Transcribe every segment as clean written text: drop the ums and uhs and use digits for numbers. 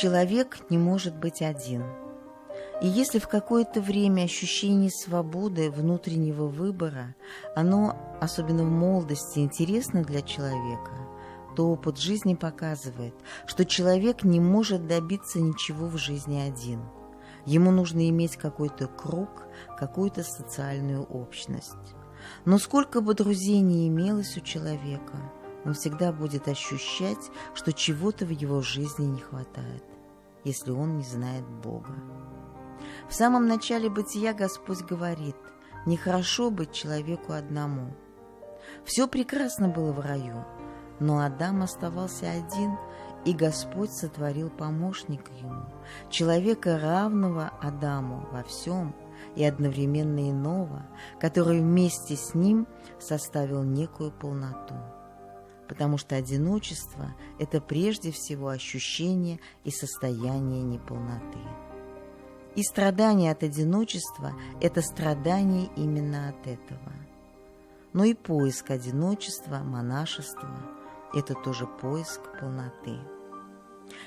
человек не может быть один. И если в какое-то время ощущение свободы, внутреннего выбора, оно, особенно в молодости, интересно для человека, то опыт жизни показывает, что человек не может добиться ничего в жизни один. Ему нужно иметь какой-то круг, какую-то социальную общность. Но сколько бы друзей ни имелось у человека, он всегда будет ощущать, что чего-то в его жизни не хватает, если он не знает Бога. В самом начале бытия Господь говорит: «Нехорошо быть человеку одному». Все прекрасно было в раю, но Адам оставался один, и Господь сотворил помощника ему, человека, равного Адаму во всем и одновременно иного, который вместе с ним составил некую полноту. Потому что одиночество – это прежде всего ощущение и состояние неполноты. И страдание от одиночества – это страдание именно от этого. Но и поиск одиночества, монашества – это тоже поиск полноты.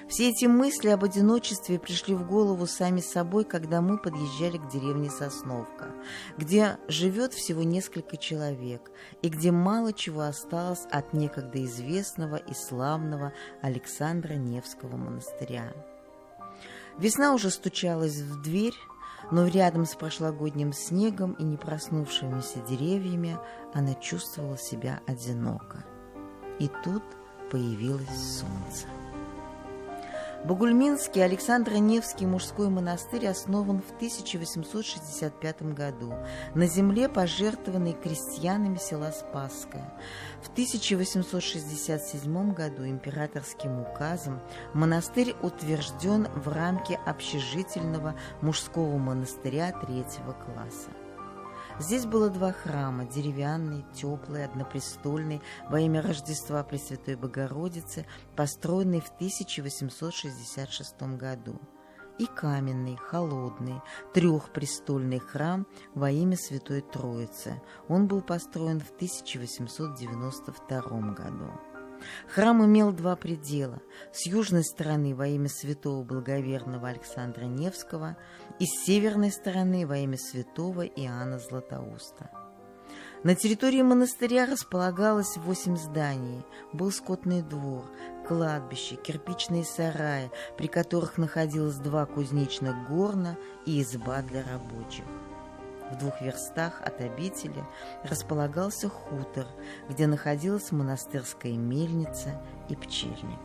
Все эти мысли об одиночестве пришли в голову сами собой, когда мы подъезжали к деревне Сосновка, где живет всего несколько человек и где мало чего осталось от некогда известного и славного Александра Невского монастыря. Весна уже стучалась в дверь, но рядом с прошлогодним снегом и не проснувшимися деревьями она чувствовала себя одиноко. И тут появилось солнце. Бугульминский Александро-Невский мужской монастырь основан в 1865 году на земле, пожертвованной крестьянами села Спасское. В 1867 году императорским указом монастырь утвержден в рамке общежительного мужского монастыря 3-го класса. Здесь было 2 храма – деревянный, теплый, однопрестольный, во имя Рождества Пресвятой Богородицы, построенный в 1866 году, и каменный, холодный, 3-престольный храм во имя Святой Троицы. Он был построен в 1892 году. Храм имел 2 предела – с южной стороны во имя святого благоверного Александра Невского и с северной стороны во имя святого Иоанна Златоуста. На территории монастыря располагалось 8 зданий, был скотный двор, кладбище, кирпичные сараи, при которых находилось 2 кузнечных горна и изба для рабочих. В 2 верстах от обители располагался хутор, где находилась монастырская мельница и пчельник.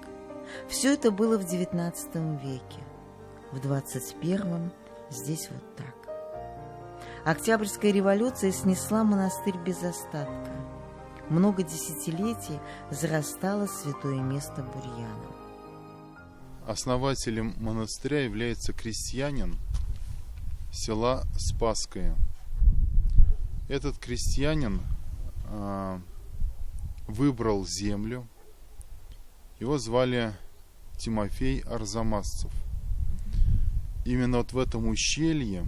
Все это было в XIX веке. В XXI здесь вот так. Октябрьская революция снесла монастырь без остатка. Много десятилетий зарастало святое место бурьяном. Основателем монастыря является крестьянин села Спасское. Этот крестьянин выбрал землю. Его звали Тимофей Арзамасцев. Именно вот в этом ущелье,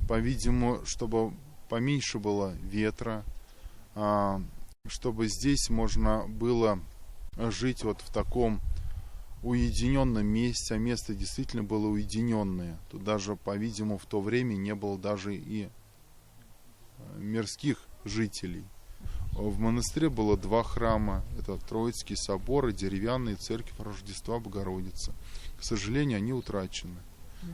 по-видимому, чтобы поменьше было ветра, чтобы здесь можно было жить вот в таком уединенном месте, а место действительно было уединенное. Тут даже, по-видимому, в то время не было даже и мирских жителей. В монастыре было 2 храма. Это Троицкий собор и деревянная церковь Рождества Богородицы. К сожалению, они утрачены.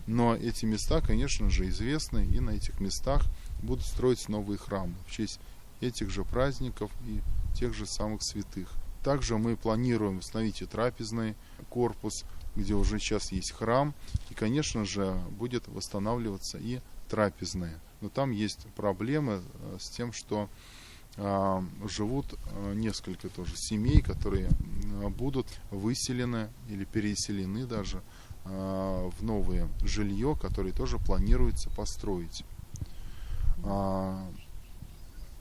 Но эти места, конечно же, известны, и на этих местах будут строиться новые храмы в честь этих же праздников и тех же самых святых. Также мы планируем установить и трапезный корпус, где уже сейчас есть храм, и, конечно же, будет восстанавливаться и трапезная. Но там есть проблемы с тем, что живут несколько тоже семей, которые будут выселены или переселены даже в новое жилье, которое тоже планируется построить.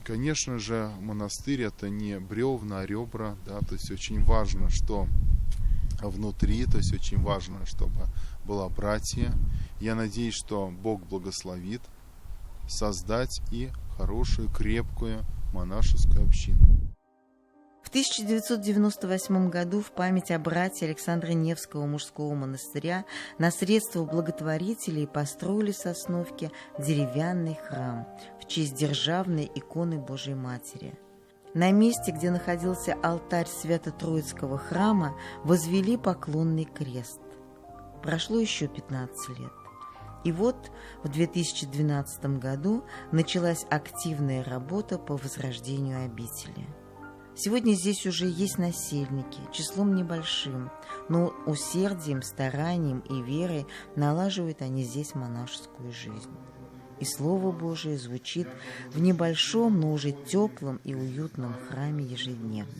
Конечно же, монастырь — это не бревна, а ребра, да, то есть очень важно, что внутри, то есть очень важно, чтобы была братья. Я надеюсь, что Бог благословит создать и хорошую, крепкую монашескую общину. В В 1998 году в память о брате Александра Невского мужского монастыря на средства благотворителей построили в Сосновке деревянный храм в честь державной иконы Божией Матери. На месте, где находился алтарь Свято-Троицкого храма, возвели поклонный крест. Прошло еще 15 лет. И вот в 2012 году началась активная работа по возрождению обители. Сегодня здесь уже есть насельники, числом небольшим, но усердием, старанием и верой налаживают они здесь монашескую жизнь. И Слово Божие звучит в небольшом, но уже теплом и уютном храме ежедневно.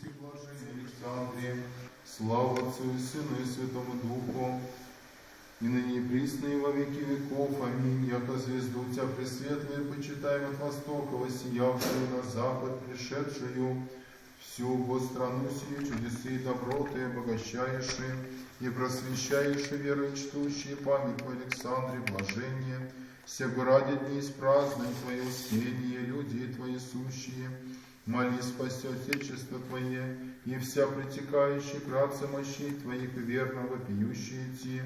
Слава Отцу и Сыну и Святому Духу, и ныне и присно и во веки веков. Аминь. Яко звезду Тебя пресветлую почитаем от востока, воссиявшую на запад, пришедшую всю год страну сию чудесы и доброты, обогащающие и просвещающие веру чтущие память в Александре, блажение, всего ради дни испразднуй Твое успение, люди Твои сущие, моли спаси Отечество Твое, и вся притекающая кратце мощей Твоих верно вопиющие идти,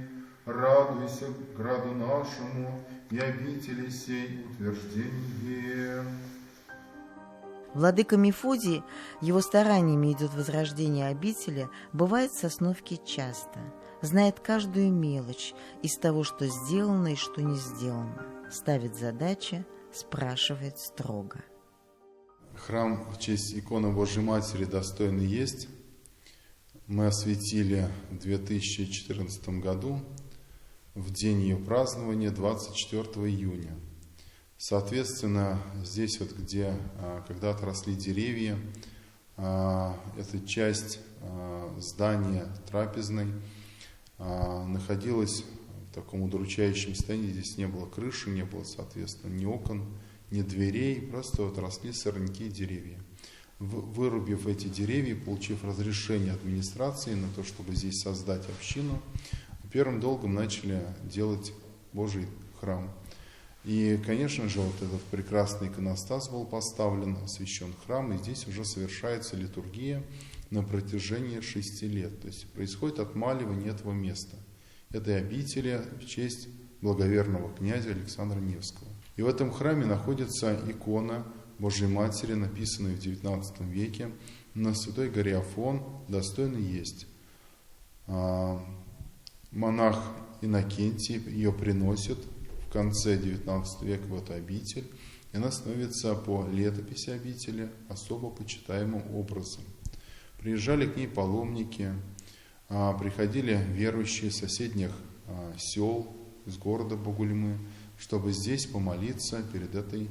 радуйся граду нашему и обители сей утверждение. Владыка Мефодий, его стараниями идет возрождение обители, бывает в Сосновке часто, знает каждую мелочь из того, что сделано и что не сделано, ставит задачи, спрашивает строго. Храм в честь иконы Божьей Матери достойный есть. Мы осветили в 2014 году, в день ее празднования, 24 июня. Соответственно, здесь вот, где когда-то росли деревья, эта часть здания трапезной находилась в таком удручающем состоянии. Здесь не было крыши, не было, соответственно, ни окон, ни дверей, просто вот росли сорняки и деревья. Вырубив эти деревья, получив разрешение администрации на то, чтобы здесь создать общину, первым долгом начали делать Божий храм. И, конечно же, вот этот прекрасный иконостас был поставлен, освящен храм, и здесь уже совершается литургия на протяжении 6 лет. То есть происходит отмаливание этого места, этой обители в честь благоверного князя Александра Невского. И в этом храме находится икона Божьей Матери, написанная в XIX веке на Святой горе Афон, достойный есть. Монах Иннокентий ее приносит в конце XIX века в эту обитель, и она становится по летописи обители особо почитаемым образом. Приезжали к ней паломники, приходили верующие из соседних сел, из города Бугульмы, чтобы здесь помолиться перед этой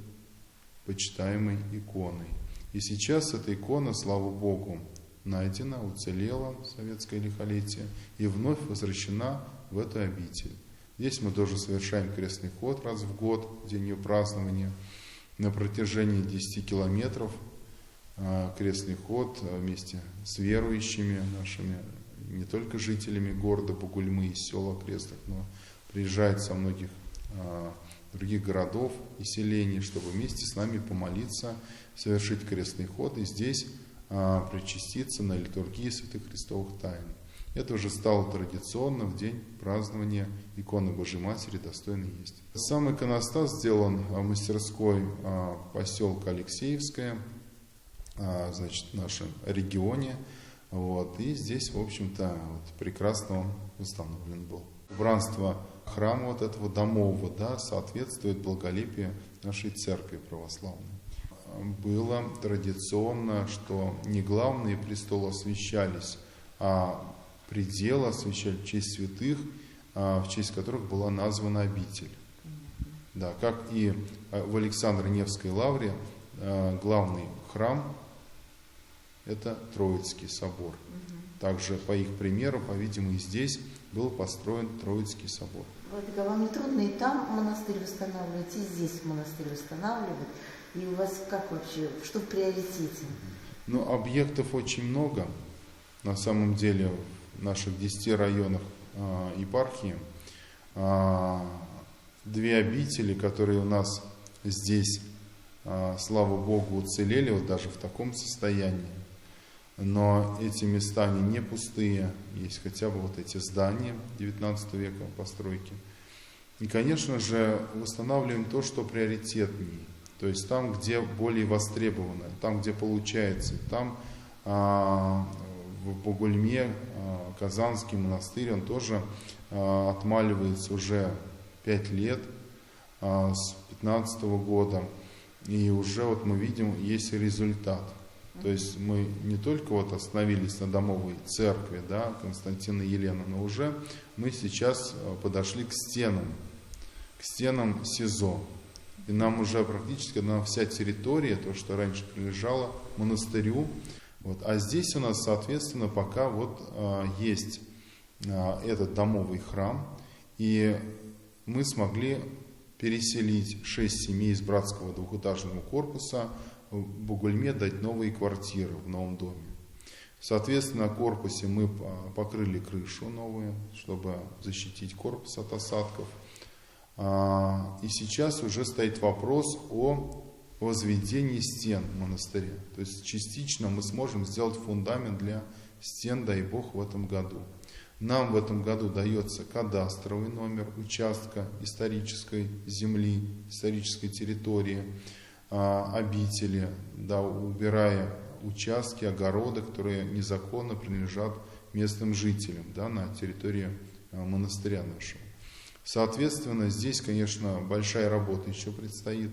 почитаемой иконой. И сейчас эта икона, слава Богу, найдена, уцелела в советское лихолетие и вновь возвращена в эту обитель. Здесь мы тоже совершаем крестный ход раз в год, в день ее празднования. На протяжении 10 километров крестный ход вместе с верующими нашими, не только жителями города Бугульмы и сел окрестных, но приезжают со многих других городов и селений, чтобы вместе с нами помолиться, совершить крестный ход и здесь причаститься на литургии святых христовых тайн. Это уже стало традиционно в день празднования иконы Божьей Матери достойный есть. Сам иконостас сделан в мастерской поселка Алексеевская, значит, в нашем регионе. Вот. И здесь, в общем-то, вот, прекрасно он установлен был. Убранство храма вот этого домового, да, соответствует благолепию нашей церкви православной. Было традиционно, что не главные престолы освящались, а пределы освящали в честь святых, в честь которых была названа обитель. Да, как и в Александро-Невской лавре главный храм – это Троицкий собор. Также по их примеру, по-видимому, и здесь был построен Троицкий собор. Владыка, вам не трудно и там монастырь восстанавливать, и здесь монастырь восстанавливать? И у вас как вообще, что в приоритете? Ну, объектов очень много. На самом деле в наших 10 районах епархии 2 обители, которые у нас здесь, слава Богу, уцелели вот даже в таком состоянии. Но эти места, они не пустые, есть хотя бы вот эти здания 19 века постройки. И, конечно же, восстанавливаем то, что приоритетнее. То есть там, где более востребовано, там, где получается. Там в Бугульме Казанский монастырь, он тоже отмаливается уже 5 лет, с 15 года. И уже вот мы видим, есть результат. То есть мы не только вот остановились на домовой церкви, да, Константина и Елены, но уже мы сейчас подошли к стенам СИЗО. И нам уже практически вся территория, то, что раньше прилежало монастырю. Вот. А здесь у нас, соответственно, пока вот есть этот домовый храм, и мы смогли переселить 6 семей из братского двухэтажного корпуса в Бугульме, дать новые квартиры в новом доме. Соответственно, на корпусе мы покрыли крышу новую, чтобы защитить корпус от осадков. И сейчас уже стоит вопрос о возведении стен монастыря. То есть частично мы сможем сделать фундамент для стен, дай Бог, в этом году. Нам в этом году дается кадастровый номер участка исторической земли, исторической территории, обители, да, убирая участки, огороды, которые незаконно принадлежат местным жителям, да, на территории монастыря нашего. Соответственно, здесь, конечно, большая работа еще предстоит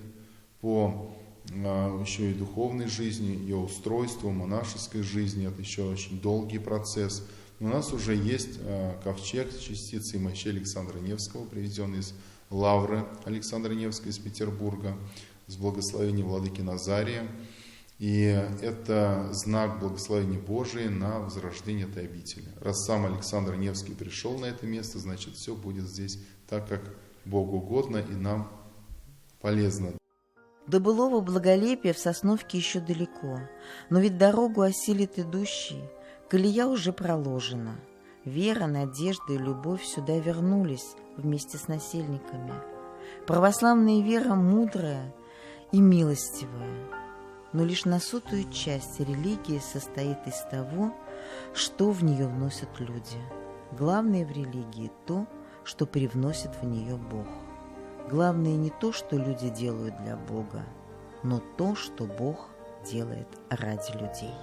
по еще и духовной жизни, ее устройству, монашеской жизни. Это еще очень долгий процесс. У нас уже есть ковчег с частицей мощей Александра Невского, привезенный из Лавры Александра Невского из Петербурга, с благословения владыки Назария. И это знак благословения Божия на возрождение этой обители. Раз сам Александр Невский пришел на это место, значит, все будет здесь так, как Богу угодно и нам полезно. До былого благолепия в Сосновке еще далеко, но ведь дорогу осилит идущий, колея уже проложена. Вера, надежда и любовь сюда вернулись вместе с насельниками. Православная вера мудрая и милостивая, но лишь на 100-ую часть религии состоит из того, что в нее вносят люди. Главное в религии то, что привносит в нее Бог. Главное не то, что люди делают для Бога, но то, что Бог делает ради людей.